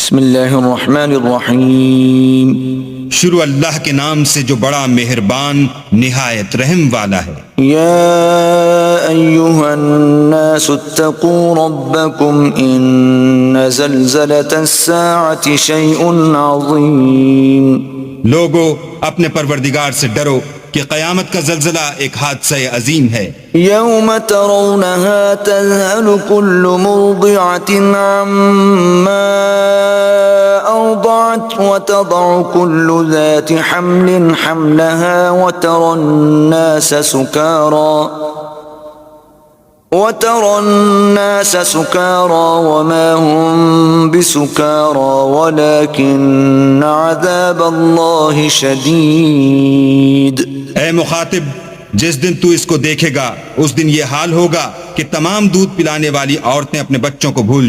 بسم اللہ الرحمن الرحیم شروع اللہ کے نام سے جو بڑا مہربان نہایت رحم والا ہے۔ یا ایہا الناس اتقوا ربکم ان زلزلة الساعة شیء عظیم۔ لوگو اپنے پروردگار سے ڈرو کہ قیامت کا زلزلہ ایک حادثہ عظیم ہے۔ یوم ترونها تذہل کل مرضعة عما أرضعت وتضع كل ذات حمل حملها وترى الناس سكارى وما هم بسكارى ولكن عذاب الله شديد۔ اے مخاطب، جس دن تو اس کو دیکھے گا اس دن یہ حال ہوگا کہ تمام دودھ پلانے والی عورتیں اپنے بچوں کو بھول